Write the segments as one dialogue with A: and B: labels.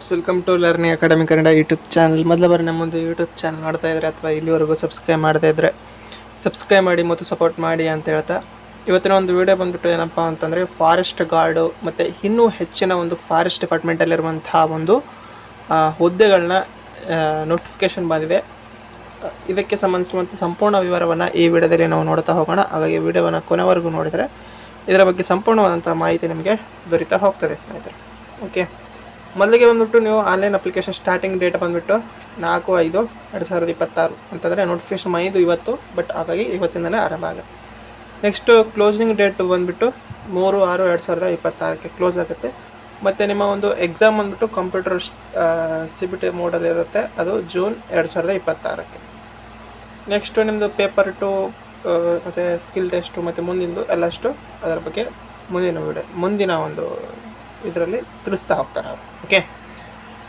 A: Friends, welcome to learning academy Kannada YouTube channel. ಮೊದಲ ಬಾರಿ ನಮ್ಮೊಂದು YouTube channel ಮಾಡ್ತಾ ಇದ್ದರೆ ಅಥವಾ ಇಲ್ಲಿವರೆಗೂ ಸಬ್ಸ್ಕ್ರೈಬ್ ಮಾಡದೇ ಇದ್ದರೆ ಸಬ್ಸ್ಕ್ರೈಬ್ ಮಾಡಿ ಮತ್ತು ಸಪೋರ್ಟ್ ಮಾಡಿ ಅಂತ ಹೇಳ್ತಾ, ಇವತ್ತಿನ ಒಂದು ವಿಡಿಯೋ ಬಂದುಬಿಟ್ಟು ಏನಪ್ಪ ಅಂತಂದರೆ ಫಾರೆಸ್ಟ್ ಗಾರ್ಡು ಮತ್ತು ಇನ್ನೂ ಹೆಚ್ಚಿನ ಒಂದು ಫಾರೆಸ್ಟ್ ಡಿಪಾರ್ಟ್ಮೆಂಟಲ್ಲಿರುವಂತಹ ಒಂದು ಹುದ್ದೆಗಳನ್ನ ನೋಟಿಫಿಕೇಷನ್ ಬಂದಿದೆ. ಇದಕ್ಕೆ ಸಂಬಂಧಿಸಿರುವಂಥ ಸಂಪೂರ್ಣ ವಿವರವನ್ನು ಈ ವಿಡಿಯೋದಲ್ಲಿ ನಾವು ನೋಡ್ತಾ ಹೋಗೋಣ. ಹಾಗಾಗಿ ವಿಡಿಯೋವನ್ನು ಕೊನೆವರೆಗೂ ನೋಡಿದರೆ ಇದರ ಬಗ್ಗೆ ಸಂಪೂರ್ಣವಾದಂಥ ಮಾಹಿತಿ ನಿಮಗೆ ದೊರೀತಾ ಹೋಗ್ತದೆ ಸ್ನೇಹಿತರೆ. ಓಕೆ, ಮೊದಲಿಗೆ ಬಂದುಬಿಟ್ಟು ನೀವು ಆನ್ಲೈನ್ ಅಪ್ಲಿಕೇಶನ್ ಸ್ಟಾರ್ಟಿಂಗ್ ಡೇಟ್ ಬಂದುಬಿಟ್ಟು 4/5/2026 ಅಂತಂದರೆ ನೋಟಿಫಿಕೇಶನ್ 5 ಇವತ್ತು, ಬಟ್ ಹಾಗಾಗಿ ಇವತ್ತಿಂದಲೇ ಆರಂಭ ಆಗುತ್ತೆ. ನೆಕ್ಸ್ಟು ಕ್ಲೋಸಿಂಗ್ ಡೇಟ್ ಬಂದುಬಿಟ್ಟು 3/6/2026ಕ್ಕೆ ಕ್ಲೋಸ್ ಆಗುತ್ತೆ. ಮತ್ತು ನಿಮ್ಮ ಒಂದು ಎಕ್ಸಾಮ್ ಬಂದುಬಿಟ್ಟು ಕಂಪ್ಯೂಟರ್ CBT ಮೋಡಲ್ಲಿರುತ್ತೆ, ಅದು ಜೂನ್ 2026ಕ್ಕೆ. ನೆಕ್ಸ್ಟು ನಿಮ್ಮದು ಪೇಪರ್ 2 ಮತ್ತು ಸ್ಕಿಲ್ ಟೆಸ್ಟು ಮತ್ತು ಮುಂದಿಂದು ಎಲ್ಲಷ್ಟು ಅದರ ಬಗ್ಗೆ ಮುಂದಿನ ಒಂದು ಇದರಲ್ಲಿ ತಿಳಿಸ್ತಾ ಹೋಗ್ತಾರೆ ಅವರು. ಓಕೆ,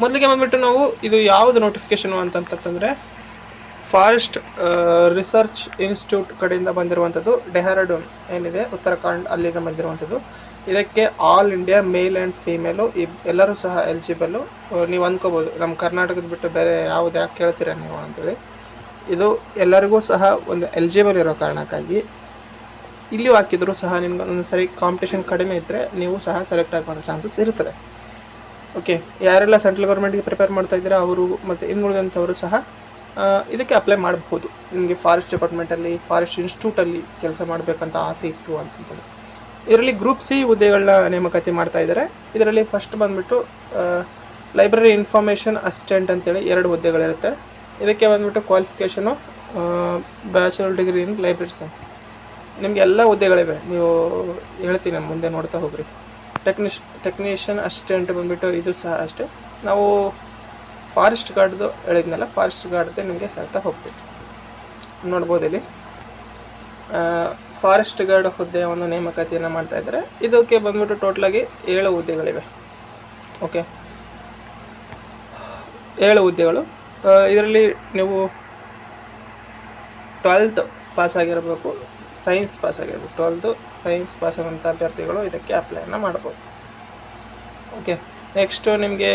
A: ಮೊದಲಿಗೆ ಬಂದುಬಿಟ್ಟು ನಾವು ಇದು ಯಾವುದು ನೋಟಿಫಿಕೇಷನು ಅಂತಂತಂದರೆ ಫಾರೆಸ್ಟ್ ರಿಸರ್ಚ್ ಇನ್ಸ್ಟಿಟ್ಯೂಟ್ ಕಡೆಯಿಂದ ಬಂದಿರುವಂಥದ್ದು. ಡೆಹ್ರಾಡೂನ್ ಏನಿದೆ ಉತ್ತರಾಖಂಡ್, ಅಲ್ಲಿಂದ ಬಂದಿರುವಂಥದ್ದು. ಇದಕ್ಕೆ all India male and female ಎಲ್ಲರೂ ಸಹ ಎಲಿಜಿಬಲ್ಲು. ನೀವು ಅಂದ್ಕೋಬೋದು ನಮ್ಮ ಕರ್ನಾಟಕದ ಬಿಟ್ಟು ಬೇರೆ ಯಾವುದು ಯಾಕೆ ಕೇಳ್ತೀರ ನೀವು ಅಂತೇಳಿ. ಇದು ಎಲ್ಲರಿಗೂ ಸಹ ಒಂದು ಎಲಿಜಿಬಲ್ ಇರೋ ಕಾರಣಕ್ಕಾಗಿ ಇಲ್ಲಿ ಹಾಕಿದರೂ ಸಹ ನಿಮ್ಗೆ ಒಂದು ಸರಿ ಕಾಂಪಿಟೇಷನ್ ಕಡಿಮೆ ಇದ್ದರೆ ನೀವು ಸಹ ಸೆಲೆಕ್ಟ್ ಆಗುವಂಥ ಚಾನ್ಸಸ್ ಇರುತ್ತದೆ. ಓಕೆ, ಯಾರೆಲ್ಲ ಸೆಂಟ್ರಲ್ ಗೌರ್ಮೆಂಟ್ಗೆ ಪ್ರಿಪೇರ್ ಮಾಡ್ತಾ ಇದ್ದೀರಾ ಅವರು ಮತ್ತು ಇನ್ನುಳಿದಂಥವರು ಸಹ ಇದಕ್ಕೆ ಅಪ್ಲೈ ಮಾಡಬಹುದು. ನಿಮಗೆ ಫಾರೆಸ್ಟ್ ಡಿಪಾರ್ಟ್ಮೆಂಟಲ್ಲಿ, ಫಾರೆಸ್ಟ್ ಇನ್ಸ್ಟಿಟ್ಯೂಟಲ್ಲಿ ಕೆಲಸ ಮಾಡಬೇಕಂತ ಆಸೆ ಇತ್ತು ಅಂತಂತೇಳಿ. ಇದರಲ್ಲಿ ಗ್ರೂಪ್ ಸಿ ಹುದ್ದೆಗಳನ್ನ ನೇಮಕಾತಿ ಮಾಡ್ತಾ ಇದ್ದಾರೆ. ಇದರಲ್ಲಿ ಫಸ್ಟ್ ಬಂದುಬಿಟ್ಟು ಲೈಬ್ರರಿ ಇನ್ಫಾರ್ಮೇಷನ್ ಅಸಿಸ್ಟೆಂಟ್ ಅಂತೇಳಿ 2 ಹುದ್ದೆಗಳಿರುತ್ತೆ. ಇದಕ್ಕೆ ಬಂದುಬಿಟ್ಟು qualification bachelor degree in library science. ನಿಮಗೆ ಎಲ್ಲ ಹುದ್ದೆಗಳಿವೆ, ನೀವು ಹೇಳ್ತೀನಿ ಮುಂದೆ ನೋಡ್ತಾ ಹೋಗ್ರಿ. ಟೆಕ್ನಿಷಿಯನ್ ಅಸಿಸ್ಟೆಂಟ್ ಬಂದುಬಿಟ್ಟು ಇದು ಸಹ ಅಷ್ಟೇ. ನಾವು ಫಾರೆಸ್ಟ್ ಗಾರ್ಡ್ದು ಹೇಳಿದ್ನಲ್ಲ, ಫಾರೆಸ್ಟ್ ಗಾರ್ಡ್ದೇ ನಿಮಗೆ ಹೇಳ್ತಾ ಹೋಗ್ತೀವಿ. ನೋಡ್ಬೋದು ಇಲ್ಲಿ ಫಾರೆಸ್ಟ್ ಗಾರ್ಡ್ ಹುದ್ದೆಯ ಒಂದು ನೇಮಕಾತಿಯನ್ನು ಮಾಡ್ತಾ ಇದ್ದಾರೆ. ಇದಕ್ಕೆ ಬಂದುಬಿಟ್ಟು ಟೋಟಲಾಗಿ 7 ಹುದ್ದೆಗಳಿವೆ. ಓಕೆ, 7 ಹುದ್ದೆಗಳು. ಇದರಲ್ಲಿ ನೀವು 12th ಪಾಸ್ ಆಗಿರಬೇಕು, ಸೈನ್ಸ್ ಪಾಸ್ ಆಗಿರ್ಬೇಕು. 12th ಸೈನ್ಸ್ ಪಾಸ್ ಆಗುವಂಥ ಅಭ್ಯರ್ಥಿಗಳು ಇದಕ್ಕೆ ಅಪ್ಲೈನ ಮಾಡ್ಬೋದು. ಓಕೆ, ನೆಕ್ಸ್ಟು ನಿಮಗೆ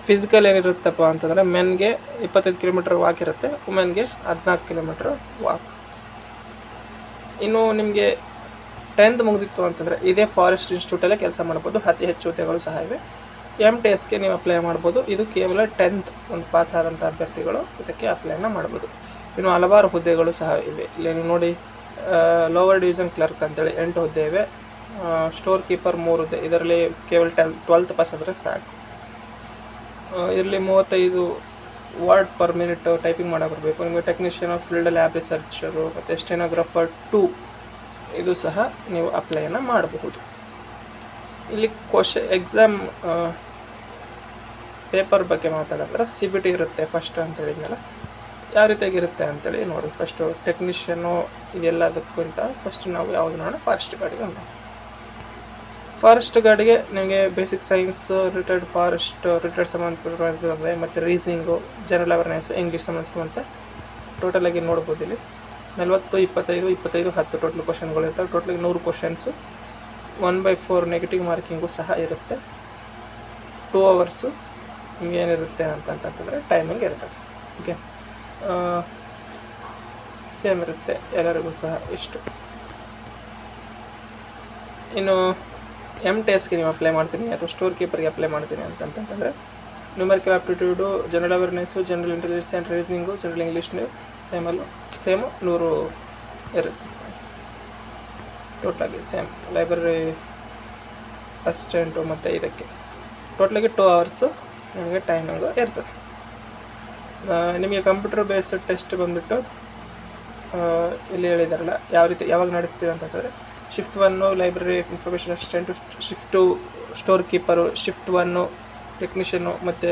A: ಫಿಸಿಕಲ್ ಏನಿರುತ್ತಪ್ಪ ಅಂತಂದರೆ ಮೆನ್ಗೆ 25 ಕಿಲೋಮೀಟ್ರ್ ವಾಕ್ ಇರುತ್ತೆ, ವುಮೆನ್ಗೆ 14 ಕಿಲೋಮೀಟ್ರ್ ವಾಕ್. ಇನ್ನು ನಿಮಗೆ 10th ಮುಗಿದಿತ್ತು ಅಂತಂದರೆ ಇದೇ ಫಾರೆಸ್ಟ್ ಇನ್ಸ್ಟಿಟ್ಯೂಟಲ್ಲೇ ಕೆಲಸ ಮಾಡ್ಬೋದು. ಅತಿ ಹೆಚ್ಚು ಹುದ್ದೆಗಳು ಸಹ ಇವೆ. MTSಗೆ ನೀವು ಅಪ್ಲೈ ಮಾಡ್ಬೋದು. ಇದು ಕೇವಲ 10th ಒಂದು ಪಾಸ್ ಆದಂಥ ಅಭ್ಯರ್ಥಿಗಳು ಇದಕ್ಕೆ ಅಪ್ಲೈನ ಮಾಡ್ಬೋದು. ಇನ್ನು ಹಲವಾರು ಹುದ್ದೆಗಳು ಸಹ ಇವೆ. ಇಲ್ಲಿ ನೀವು ನೋಡಿ, ಲೋವರ್ ಡಿವಿಷನ್ ಕ್ಲರ್ಕ್ ಅಂತೇಳಿ 8 ಹುದ್ದೆ ಇವೆ. ಸ್ಟೋರ್ ಕೀಪರ್ 3 ಹುದ್ದೆ. ಇದರಲ್ಲಿ ಕೇವಲ 12th ಪಾಸ್ ಆದರೆ ಸಾಕು. ಇದರಲ್ಲಿ 35 ವರ್ಡ್ ಪರ್ ಮಿನಿಟ್ ಟೈಪಿಂಗ್ ಮಾಡೋಕೆ ಬರಬೇಕು. ನಿಮಗೆ ಟೆಕ್ನಿಷಿಯನ್ ಆಫ್ ಫೀಲ್ಡ್ ಲ್ಯಾಬ್ ರಿಸರ್ಚರು ಮತ್ತು ಸ್ಟೆನೋಗ್ರಾಫರ್ 2 ಇದು ಸಹ ನೀವು ಅಪ್ಲೈನ ಮಾಡಬಹುದು. ಇಲ್ಲಿ ಎಕ್ಸಾಮ್ ಪೇಪರ್ ಬಗ್ಗೆ ಮಾತಾಡಿದ್ರೆ CBT ಇರುತ್ತೆ ಫಸ್ಟ್ ಅಂತ ಹೇಳಿದ್ನಲ್ಲ, ಯಾವ ರೀತಿಯಾಗಿರುತ್ತೆ ಅಂತೇಳಿ ನೋಡಿ. ಫಸ್ಟು ಟೆಕ್ನಿಷಿಯನು ಇದೆಲ್ಲದಕ್ಕಿಂತ ಫಸ್ಟ್ ನಾವು ಯಾವುದು ನೋಡೋಣ, ಫಾರೆಸ್ಟ್ ಗಾರ್ಡಿಗೆ ನೋಡೋಣ. ಫಾರೆಸ್ಟ್ ಗಾರ್ಡಿಗೆ ನಿಮಗೆ ಬೇಸಿಕ್ ಸೈನ್ಸ್, ರಿಟೈರ್ಡ್ ಸಂಬಂಧಪಟ್ಟಿರುತ್ತದೆ, ಮತ್ತು ರೀಸನಿಂಗು, ಜನರಲ್ ಅವೇರ್ನೆಸ್ಸು, ಇಂಗ್ಲೀಷ್ ಸಂಬಂಧಿಸಿರುವಂಥ ಟೋಟಲಾಗಿ ನೋಡ್ಬೋದು. ಇಲ್ಲಿ 40, 25, 25, 10 ಟೋಟಲ್ ಕ್ವಶನ್ಗಳು ಇರ್ತವೆ. ಟೋಟಲಾಗಿ 100 ಕ್ವಶನ್ಸು. 1/4 ನೆಗೆಟಿವ್ ಮಾರ್ಕಿಂಗು ಸಹ ಇರುತ್ತೆ. 2 ಅವರ್ಸು ನಿಮಗೇನಿರುತ್ತೆ ಅಂತಂತಂದರೆ ಟೈಮಿಂಗ್ ಇರ್ತದೆ. ಓಕೆ, ಸೇಮ್ ಇರುತ್ತೆ ಎಲ್ಲರಿಗೂ ಸಹ ಇಷ್ಟು. ಇನ್ನು MTSಗೆ ನೀವು ಅಪ್ಲೈ ಮಾಡ್ತೀನಿ ಅಥವಾ ಸ್ಟೋರ್ ಕೀಪರ್ಗೆ ಅಪ್ಲೈ ಮಾಡ್ತೀನಿ ಅಂತಂತಂದರೆ numerical aptitude, general awareness, general intelligence and reasoning, general English same 100 ಇರುತ್ತೆ. ಟೋಟಲಾಗಿ ಸೇಮ್. ಲೈಬ್ರರಿ ಅಸಿಸ್ಟೆಂಟು ಮತ್ತು ಇದಕ್ಕೆ ಟೋಟಲಾಗಿ 2 ಅವರ್ಸು ನಿಮಗೆ ಟೈಮಿಂಗು ಇರ್ತದೆ. ನಿಮಗೆ ಕಂಪ್ಯೂಟರ್ ಬೇಸ್ಡ್ ಟೆಸ್ಟ್ ಬಂದುಬಿಟ್ಟು ಇಲ್ಲಿ ಹೇಳಿದಾರಲ್ಲ ಯಾವ ರೀತಿ ಯಾವಾಗ ನಡೆಸ್ತೀವಿ ಅಂತಂದರೆ shift 1 library information assistant, shift 2 store keeper, shift 1 technician ಮತ್ತು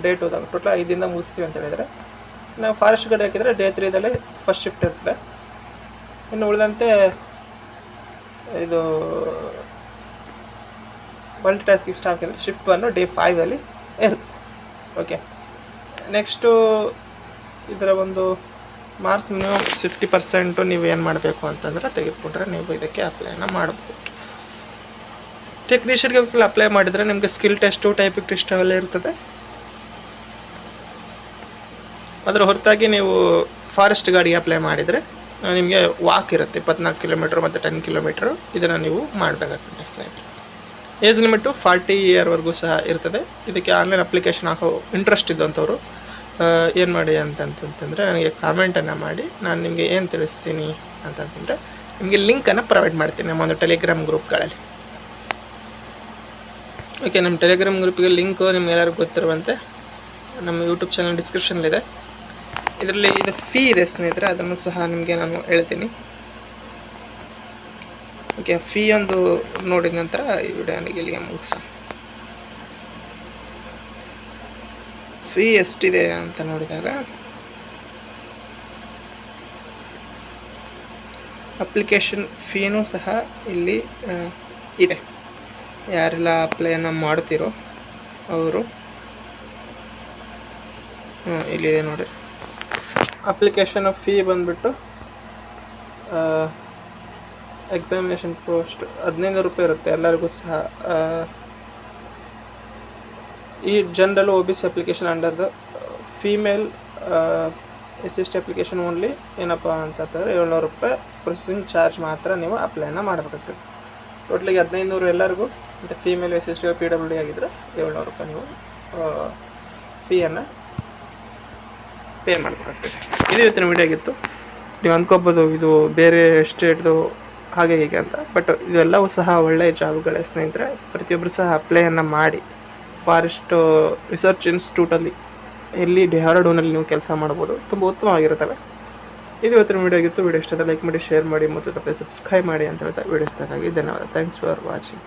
A: ಡೇ 2ದಾಗ ಟೋಟಲ್ 5ರಿಂದ ಮುಗಿಸ್ತೀವಿ ಅಂತ ಹೇಳಿದರೆ, ನಾವು ಫಾರೆಸ್ಟ್ ಗಾರ್ಡ್ ಹಾಕಿದರೆ ಡೇ 3ದಲ್ಲಿ ಫಸ್ಟ್ ಶಿಫ್ಟ್ ಇರ್ತದೆ. ಇನ್ನು ಉಳಿದಂತೆ ಇದು ಮಲ್ಟಿ ಟಾಸ್ಕಿಂಗ್ ಸ್ಟಾಫ್ ಅಂದರೆ ಶಿಫ್ಟ್ 1 ಡೇ 5ಅಲ್ಲಿ ಇರುತ್ತೆ. ಓಕೆ, ನೆಕ್ಸ್ಟು ಇದರ ಒಂದು ಮಾರ್ಕ್ಸ್ ನೀವು 50% ನೀವು ಏನು ಮಾಡಬೇಕು ಅಂತಂದರೆ ತೆಗೆದುಕೊಂಡ್ರೆ ನೀವು ಇದಕ್ಕೆ ಅಪ್ಲೈನ ಮಾಡ್ಬೋದು. ಟೆಕ್ನಿಷಿಯನ್ಗೆ ಅಪ್ಲೈ ಮಾಡಿದರೆ ನಿಮಗೆ ಸ್ಕಿಲ್ ಟೆಸ್ಟು, ಟೈಪಿಂಗ್ ಟೆಸ್ಟ್ ಅವೆಲ್ಲ ಇರ್ತದೆ. ಅದರ ಹೊರತಾಗಿ ನೀವು ಫಾರೆಸ್ಟ್ ಗಾಡಿಗೆ ಅಪ್ಲೈ ಮಾಡಿದರೆ ನಿಮಗೆ ವಾಕ್ ಇರುತ್ತೆ 24 ಕಿಲೋಮೀಟ್ರ್ ಮತ್ತು 10 ಕಿಲೋಮೀಟ್ರು. ಇದನ್ನು ನೀವು ಮಾಡಬೇಕಾಗ್ತದೆ ಸ್ನೇಹಿತರೆ. ಏಜ್ ಲಿಮಿಟು 40 ಇಯರ್ವರೆಗೂ ಸಹ ಇರ್ತದೆ. ಇದಕ್ಕೆ ಆನ್ಲೈನ್ ಅಪ್ಲಿಕೇಶನ್ ಹಾಕೋ ಇಂಟ್ರೆಸ್ಟ್ ಇದ್ದಂಥವ್ರು ಏನು ಮಾಡಿ ಅಂತಂತಂದರೆ ನನಗೆ ಕಾಮೆಂಟನ್ನು ಮಾಡಿ ನಾನು ನಿಮಗೆ ಏನು ತಿಳಿಸ್ತೀನಿ ಅಂತಂತಂದರೆ ನಿಮಗೆ ಲಿಂಕನ್ನು ಪ್ರೊವೈಡ್ ಮಾಡ್ತೀನಿ ನಮ್ಮ ಒಂದು ಟೆಲಿಗ್ರಾಮ್ ಗ್ರೂಪ್ಗಳಲ್ಲಿ. ಓಕೆ, ನಮ್ಮ ಟೆಲಿಗ್ರಾಮ್ ಗ್ರೂಪಿಗೆ ಲಿಂಕು ನಿಮ್ಗೆ ಎಲ್ಲರಿಗೂ ಗೊತ್ತಿರುವಂತೆ ನಮ್ಮ ಯೂಟ್ಯೂಬ್ ಚಾನಲ್ ಡಿಸ್ಕ್ರಿಪ್ಷನಲ್ಲಿದೆ. ಇದರಲ್ಲಿ ಇದು ಫೀ ಇದೆ ಸ್ನೇಹಿತರೆ, ಅದನ್ನು ಸಹ ನಿಮಗೆ ನಾನು ಹೇಳ್ತೀನಿ. ಓಕೆ, ಫೀ ಒಂದು ನೋಡಿದ ನಂತರ ಈ ವಿಡಿಯೋನಿಗೆ ಇಲ್ಲಿಗೆ ಮುಗಿಸೋಣ. ಫೀ ಎಷ್ಟಿದೆ ಅಂತ ನೋಡಿದಾಗ ಅಪ್ಲಿಕೇಶನ್ ಫೀನೂ ಸಹ ಇಲ್ಲಿ ಇದೆ. ಯಾರೆಲ್ಲ ಅಪ್ಲೈಯನ್ನು ಮಾಡ್ತಿರೋ ಅವರು ಇಲ್ಲಿದೆ ನೋಡಿ. ಅಪ್ಲಿಕೇಶನ್ ಫೀ ಬಂದುಬಿಟ್ಟು ಎಕ್ಸಾಮಿನೇಷನ್ ಪೋಸ್ಟ್ 1500 ರೂಪಾಯಿ ಇರುತ್ತೆ ಎಲ್ಲರಿಗೂ ಸಹ. ಈ general OBC application under the female SC/ST application only ಏನಪ್ಪ ಅಂತಂತಂದರೆ 700 ರೂಪಾಯಿ ಪ್ರೊಸೆಸಿಂಗ್ ಚಾರ್ಜ್ ಮಾತ್ರ ನೀವು ಅಪ್ಲೈನ ಮಾಡಬೇಕಾಗ್ತದೆ. ಟೋಟ್ಲಿಗೆ 1500 ಎಲ್ಲರಿಗೂ, ಮತ್ತು ಫೀಮೇಲ್ SC/ST PWD ಆಗಿದ್ದರೆ 700 ರೂಪಾಯಿ ನೀವು ಫೀಯನ್ನು ಪೇ ಮಾಡಬೇಕಾಗ್ತದೆ. ಇದು ಇವತ್ತಿನ ವಿಡಿಯೋ ಆಗಿತ್ತು. ನೀವು ಅಂದ್ಕೋಬೋದು ಇದು ಬೇರೆ ಸ್ಟೇಟ್ದು ಹಾಗೆ ಹೀಗೆ ಅಂತ, ಬಟ್ ಇದೆಲ್ಲವೂ ಸಹ ಒಳ್ಳೆಯ ಜಾಬ್ಗಳೇ ಸ್ನೇಹಿತರೆ. ಪ್ರತಿಯೊಬ್ಬರು ಸಹ ಅಪ್ಲೈಯನ್ನು ಮಾಡಿ ಫಾರೆಸ್ಟ್ ರಿಸರ್ಚ್ ಇನ್ಸ್ಟಿಟ್ಯೂಟಲ್ಲಿ ಇಲ್ಲಿ ಡೆಹ್ರಾಡೂನಲ್ಲಿ ನೀವು ಕೆಲಸ ಮಾಡ್ಬೋದು. ತುಂಬ ಉತ್ತಮವಾಗಿರುತ್ತವೆ. ಇದು ಇವತ್ತಿನ ವಿಡಿಯೋ ಆಗಿತ್ತು. ವಿಡಿಯೋ ಇಷ್ಟದ ಲೈಕ್ ಮಾಡಿ, ಶೇರ್ ಮಾಡಿ ಮತ್ತು ಸಬ್ಸ್ಕ್ರೈಬ್ ಮಾಡಿ ಅಂತ ಹೇಳ್ತಾ ವಿಡಿಯೋ ಇಷ್ಟಕ್ಕಾಗಿ ಧನ್ಯವಾದ. Thanks for watching.